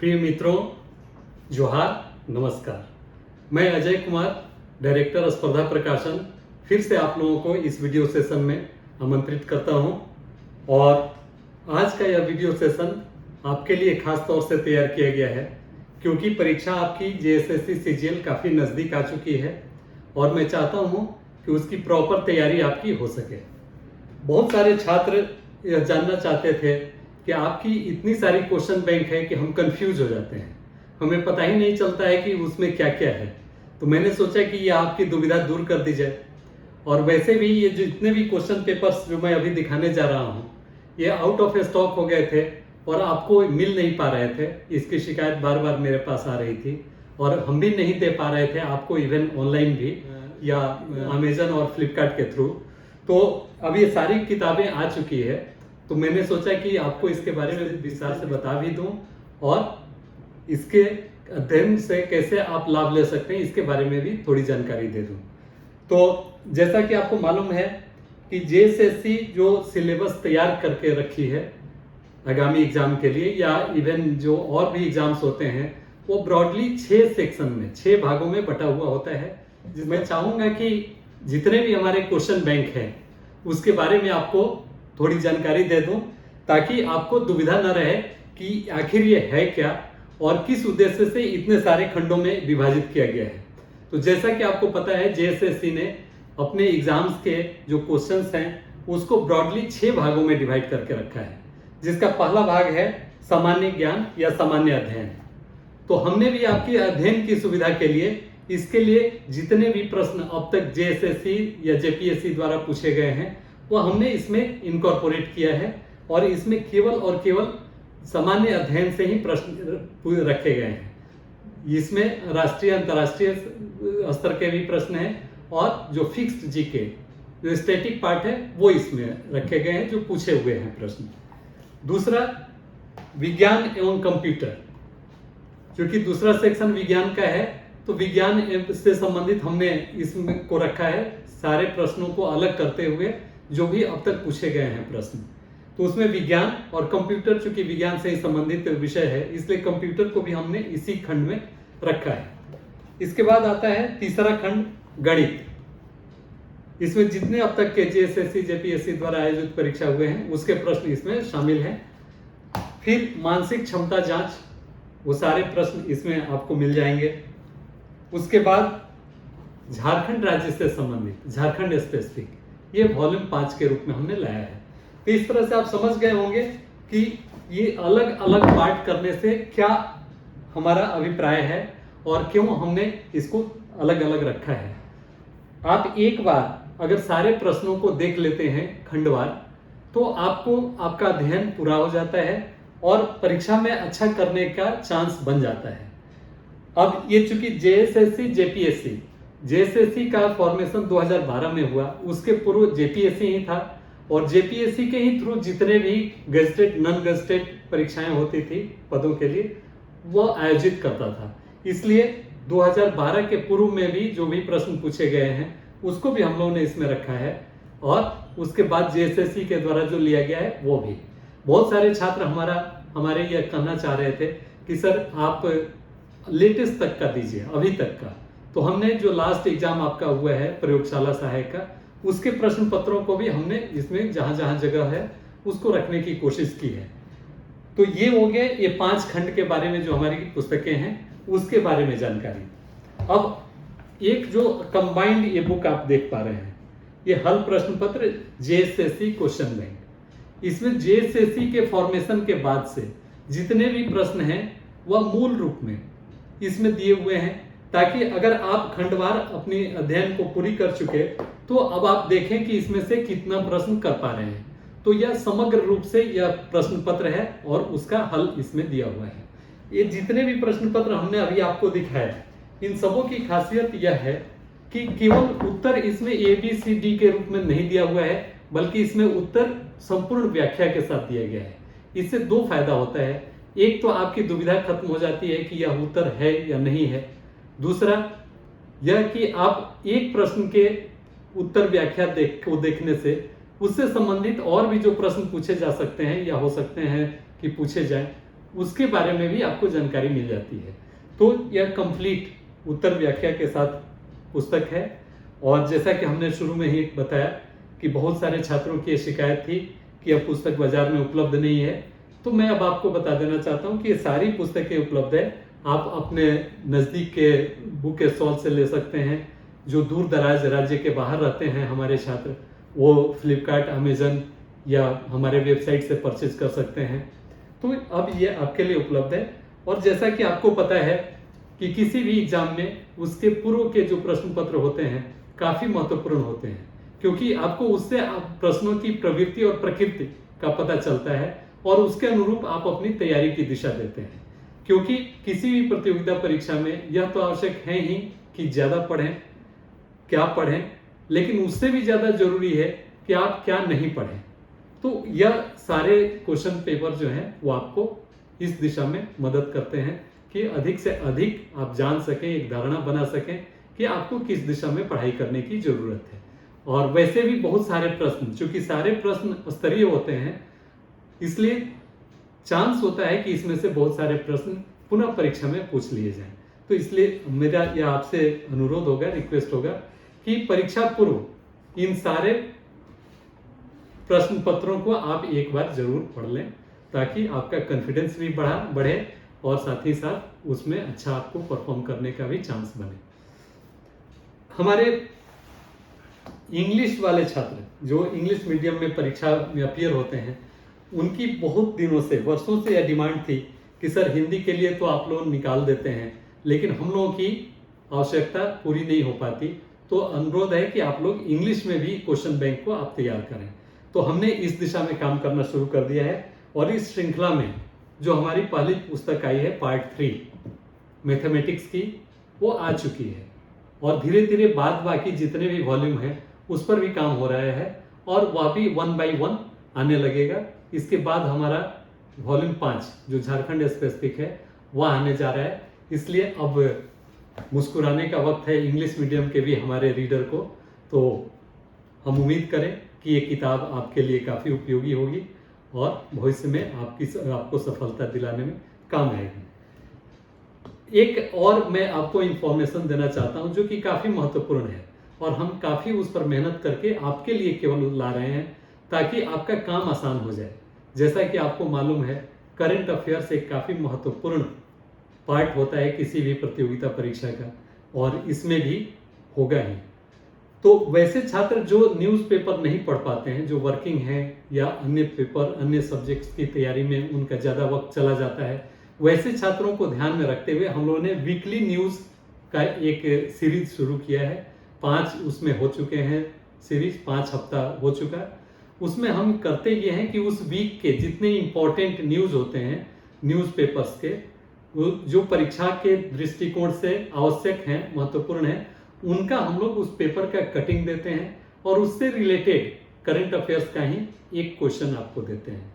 प्रिय मित्रों, जोहार, नमस्कार। मैं अजय कुमार, डायरेक्टर स्पर्धा प्रकाशन, फिर से आप लोगों को इस वीडियो सेशन में आमंत्रित करता हूं। और आज का यह वीडियो सेशन आपके लिए खास तौर से तैयार किया गया है क्योंकि परीक्षा आपकी जेएसएससी सीजीएल काफ़ी नज़दीक आ चुकी है और मैं चाहता हूं कि उसकी प्रॉपर तैयारी आपकी हो सके। बहुत सारे छात्र यह जानना चाहते थे कि आपकी इतनी सारी क्वेश्चन बैंक है कि हम कंफ्यूज हो जाते हैं, हमें पता ही नहीं चलता है कि उसमें क्या क्या है। तो मैंने सोचा कि ये आपकी दुविधा दूर कर दी जाए। और वैसे भी ये जितने भी क्वेश्चन पेपर्स जो मैं अभी दिखाने जा रहा हूँ ये आउट ऑफ स्टॉक हो गए थे और आपको मिल नहीं पा रहे थे। इसकी शिकायत बार बार मेरे पास आ रही थी और हम भी नहीं दे पा रहे थे आपको, इवन ऑनलाइन भी या अमेजन और फ्लिपकार्ट के थ्रू। तो अब ये सारी किताबें आ चुकी है, तो मैंने सोचा कि आपको इसके बारे में विस्तार से बता भी दूं और इसके अध्ययन से कैसे आप लाभ ले सकते हैं इसके बारे में भी थोड़ी जानकारी दे दूं। तो जैसा कि आपको मालूम है कि जेएसएससी जो सिलेबस तैयार करके रखी है आगामी एग्जाम के लिए या इवन जो और भी एग्जाम्स होते हैं वो ब्रॉडली 6 सेक्शन में 6 भागों में बटा हुआ होता है। मैं चाहूँगा कि जितने भी हमारे क्वेश्चन बैंक हैं उसके बारे में आपको थोड़ी जानकारी दे दूं ताकि आपको दुविधा न रहे कि आखिर ये है क्या और किस उद्देश्य से इतने सारे खंडों में विभाजित किया गया है। तो जैसा कि आपको पता है जेएसएससी ने अपने एग्जाम्स के जो क्वेश्चंस हैं उसको ब्रॉडली 6 भागों में डिवाइड करके रखा है, जिसका पहला भाग है सामान्य ज्ञान या सामान्य अध्ययन। तो हमने भी आपकी अध्ययन की सुविधा के लिए इसके लिए जितने भी प्रश्न अब तक जेएसएससी या जेपीएससी द्वारा पूछे गए हैं वो हमने इसमें इनकॉर्पोरेट किया है और इसमें केवल और केवल सामान्य अध्ययन से ही प्रश्न रखे गए हैं। इसमें राष्ट्रीय अंतर्राष्ट्रीय स्तर के भी प्रश्न हैं और जो फिक्स्ड जीके जो स्टैटिक पार्ट है वो इसमें रखे गए हैं, जो पूछे हुए हैं प्रश्न। दूसरा विज्ञान एवं कंप्यूटर, क्योंकि दूसरा सेक्शन विज्ञान का है तो विज्ञान से संबंधित हमने इसमें को रखा है, सारे प्रश्नों को अलग करते हुए जो भी अब तक पूछे गए हैं प्रश्न। तो उसमें विज्ञान और कंप्यूटर, चूंकि विज्ञान से ही संबंधित विषय है इसलिए कंप्यूटर को भी हमने इसी खंड में रखा है। इसके बाद आता है तीसरा खंड गणित। इसमें जितने अब तक के जेएसएससी जेपीएससी द्वारा आयोजित परीक्षा हुए हैं उसके प्रश्न इसमें शामिल हैं। फिर मानसिक क्षमता जांच, वो सारे प्रश्न इसमें आपको मिल जाएंगे। उसके बाद झारखंड राज्य से संबंधित झारखंड स्पेसिफिक, ये वॉल्यूम 5 के रूप में हमने लाया है। तो इस तरह से आप समझ गए होंगे कि ये अलग अलग पार्ट करने से क्या हमारा अभिप्राय है और क्यों हमने इसको अलग अलग रखा है। आप एक बार अगर सारे प्रश्नों को देख लेते हैं खंडवार तो आपको आपका अध्ययन पूरा हो जाता है और परीक्षा में अच्छा करने का चांस बन जाता है। अब ये चूंकि जेएसएससी जेपीएससी जेएसएससी का फॉर्मेशन 2012 में हुआ, उसके पूर्व जेपीएससी ही था और जेपीएससी के ही थ्रू जितने भी गजेटेड नॉन गजेटेड परीक्षाएं होती थी पदों के लिए वो आयोजित करता था। इसलिए 2012 के पूर्व में भी जो भी प्रश्न पूछे गए हैं उसको भी हम लोगों ने इसमें रखा है और उसके बाद जेएसएससी के द्वारा जो लिया गया है वो भी। बहुत सारे छात्र हमारे ये कहना चाह रहे थे कि सर आप लेटेस्ट तक का दीजिए, अभी तक का। तो हमने जो लास्ट एग्जाम आपका हुआ है प्रयोगशाला सहायक का, उसके प्रश्न पत्रों को भी हमने इसमें जहां जहां जगह है उसको रखने की कोशिश की है। तो ये हो गए ये 5 खंड के बारे में जो हमारी पुस्तकें हैं उसके बारे में जानकारी। अब एक जो कंबाइंड ये बुक आप देख पा रहे हैं ये हल प्रश्न पत्र जेएसएससी क्वेश्चन बैंक। इसमें जेएसएससी के फॉर्मेशन के बाद से जितने भी प्रश्न हैं वह मूल रूप में इसमें दिए हुए हैं ताकि अगर आप खंडवार अपनी अध्ययन को पूरी कर चुके तो अब आप देखें कि इसमें से कितना प्रश्न कर पा रहे हैं। तो यह समग्र रूप से यह प्रश्न पत्र है और उसका हल इसमें दिया हुआ है। ये जितने भी प्रश्न पत्र हमने अभी आपको दिखाया इन सबों की खासियत यह है कि केवल उत्तर इसमें ABCD के रूप में नहीं दिया हुआ है बल्कि इसमें उत्तर संपूर्ण व्याख्या के साथ दिया गया है। इससे 2 फायदा होता है, एक तो आपकी दुविधा खत्म हो जाती है कि यह उत्तर है या नहीं है। दूसरा यह कि आप एक प्रश्न के उत्तर व्याख्या को देखने से उससे संबंधित और भी जो प्रश्न पूछे जा सकते हैं या हो सकते हैं कि पूछे जाएं उसके बारे में भी आपको जानकारी मिल जाती है। तो यह कंप्लीट उत्तर व्याख्या के साथ पुस्तक है। और जैसा कि हमने शुरू में ही बताया कि बहुत सारे छात्रों की ये शिकायत थी कि यह पुस्तक बाजार में उपलब्ध नहीं है, तो मैं अब आपको बता देना चाहता हूँ कि ये सारी पुस्तकें उपलब्ध है। आप अपने नज़दीक के बुक स्टॉल से ले सकते हैं। जो दूर दराज राज्य के बाहर रहते हैं हमारे छात्र, वो फ्लिपकार्ट, अमेजन या हमारे वेबसाइट से परचेज कर सकते हैं। तो अब ये आपके लिए उपलब्ध है। और जैसा कि आपको पता है कि किसी भी एग्जाम में उसके पूर्व के जो प्रश्न पत्र होते हैं काफ़ी महत्वपूर्ण होते हैं, क्योंकि आपको उससे प्रश्नों की प्रवृत्ति और प्रकृति का पता चलता है और उसके अनुरूप आप अपनी तैयारी की दिशा देते हैं। क्योंकि किसी भी प्रतियोगिता परीक्षा में यह तो आवश्यक है ही कि ज़्यादा पढ़ें, क्या पढ़ें, लेकिन उससे भी ज़्यादा जरूरी है कि आप क्या नहीं पढ़ें। तो यह सारे क्वेश्चन पेपर जो हैं वो आपको इस दिशा में मदद करते हैं कि अधिक से अधिक आप जान सकें, एक धारणा बना सकें कि आपको किस दिशा में पढ़ाई करने की जरूरत है। और वैसे भी बहुत सारे प्रश्न, चूंकि सारे प्रश्न स्तरीय होते हैं, इसलिए चांस होता है कि इसमें से बहुत सारे प्रश्न पुनः परीक्षा में पूछ लिए जाएं। तो इसलिए मेरा यह आपसे अनुरोध होगा, रिक्वेस्ट होगा कि परीक्षा पूर्व इन सारे प्रश्न पत्रों को आप एक बार जरूर पढ़ लें, ताकि आपका कॉन्फिडेंस भी बढ़े और साथ ही साथ उसमें अच्छा आपको परफॉर्म करने का भी चांस बने। हमारे इंग्लिश वाले छात्र जो इंग्लिश मीडियम में परीक्षा में अपीयर होते हैं, उनकी बहुत दिनों से, वर्षों से यह डिमांड थी कि सर हिंदी के लिए तो आप लोग निकाल देते हैं, लेकिन हम लोगों की आवश्यकता पूरी नहीं हो पाती। तो अनुरोध है कि आप लोग इंग्लिश में भी क्वेश्चन बैंक को आप तैयार करें। तो हमने इस दिशा में काम करना शुरू कर दिया है। और इस श्रृंखला में जो हमारी पहली पुस्तक आई है पार्ट 3 मैथमेटिक्स की, वो आ चुकी है। और धीरे धीरे बाद बाकी जितने भी वॉल्यूम हैं उस पर भी काम हो रहा है, और वह भी 1 by 1 आने लगेगा। इसके बाद हमारा वॉल्यूम 5 जो झारखंड स्पेसिफिक है वह आने जा रहा है। इसलिए अब मुस्कुराने का वक्त है इंग्लिश मीडियम के भी हमारे रीडर को। तो हम उम्मीद करें कि ये किताब आपके लिए काफ़ी उपयोगी होगी और भविष्य में आपको सफलता दिलाने में काम आएगी। एक और मैं आपको इन्फॉर्मेशन देना चाहता हूं जो कि काफ़ी महत्वपूर्ण है, और हम काफ़ी उस पर मेहनत करके आपके लिए केवल ला रहे हैं ताकि आपका काम आसान हो जाए। जैसा कि आपको मालूम है, करंट अफेयर्स एक काफ़ी महत्वपूर्ण पार्ट होता है किसी भी प्रतियोगिता परीक्षा का, और इसमें भी होगा ही। तो वैसे छात्र जो न्यूज़पेपर नहीं पढ़ पाते हैं, जो वर्किंग हैं या अन्य पेपर, अन्य सब्जेक्ट्स की तैयारी में उनका ज़्यादा वक्त चला जाता है, वैसे छात्रों को ध्यान में रखते हुए हम लोगों ने वीकली न्यूज़ का एक सीरीज शुरू किया है। 5 उसमें हो चुके हैं सीरीज, 5 हफ्ता हो चुका है। उसमें हम करते ये हैं कि उस वीक के जितने इम्पोर्टेंट न्यूज़ होते हैं न्यूज़पेपर्स के, जो परीक्षा के दृष्टिकोण से आवश्यक हैं, महत्वपूर्ण हैं, उनका हम लोग उस पेपर का कटिंग देते हैं और उससे रिलेटेड करंट अफेयर्स का ही एक क्वेश्चन आपको देते हैं,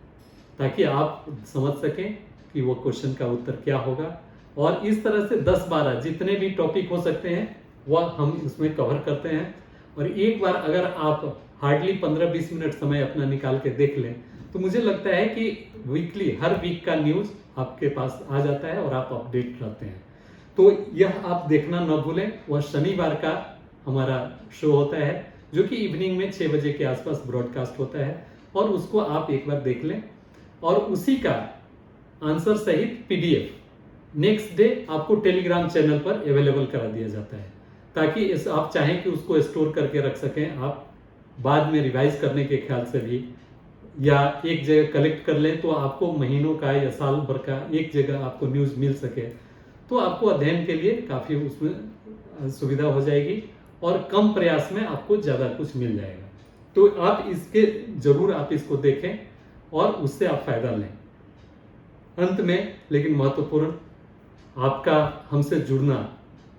ताकि आप समझ सकें कि वो क्वेश्चन का उत्तर क्या होगा। और इस तरह से 10-12 जितने भी टॉपिक हो सकते हैं वह हम इसमें कवर करते हैं। और एक बार अगर आप हार्डली 15-20 मिनट समय अपना निकाल के देख लें तो मुझे लगता है कि वीकली, हर वीक का न्यूज़ आपके पास आ जाता है और आप अपडेट रहते हैं। तो यह आप देखना न भूलें। वह शनिवार का हमारा शो होता है जो कि इवनिंग में 6 बजे के आसपास ब्रॉडकास्ट होता है, और उसको आप एक बार देख लें। और उसी का आंसर सहित PDF नेक्स्ट डे आपको टेलीग्राम चैनल पर अवेलेबल करा दिया जाता है, ताकि आप चाहें कि उसको स्टोर करके रख सकें, आप बाद में रिवाइज करने के ख्याल से भी, या एक जगह कलेक्ट कर लें तो आपको महीनों का या साल भर का एक जगह आपको न्यूज़ मिल सके, तो आपको अध्ययन के लिए काफ़ी उसमें सुविधा हो जाएगी और कम प्रयास में आपको ज़्यादा कुछ मिल जाएगा। तो आप इसके जरूर आप इसको देखें और उससे आप फायदा लें। अंत में लेकिन महत्वपूर्ण, आपका हमसे जुड़ना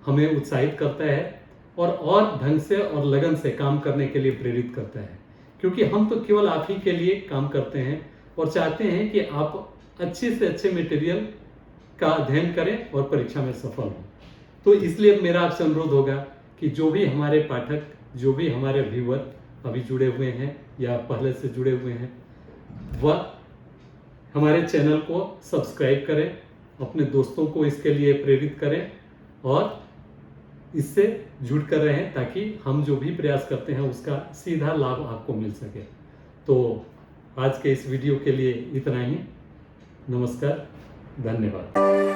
हमें उत्साहित करता है और ढंग से और लगन से काम करने के लिए प्रेरित करता है, क्योंकि हम तो केवल आप ही के लिए काम करते हैं और चाहते हैं कि आप अच्छे से अच्छे मटेरियल का अध्ययन करें और परीक्षा में सफल हों। तो इसलिए मेरा आपसे अनुरोध होगा कि जो भी हमारे पाठक, जो भी हमारे व्यूअर अभी जुड़े हुए हैं या पहले से जुड़े हुए हैं, वह हमारे चैनल को सब्सक्राइब करें, अपने दोस्तों को इसके लिए प्रेरित करें और इससे जुड़ कर रहें ताकि हम जो भी प्रयास करते हैं उसका सीधा लाभ आपको मिल सके। तो आज के इस वीडियो के लिए इतना ही। नमस्कार, धन्यवाद।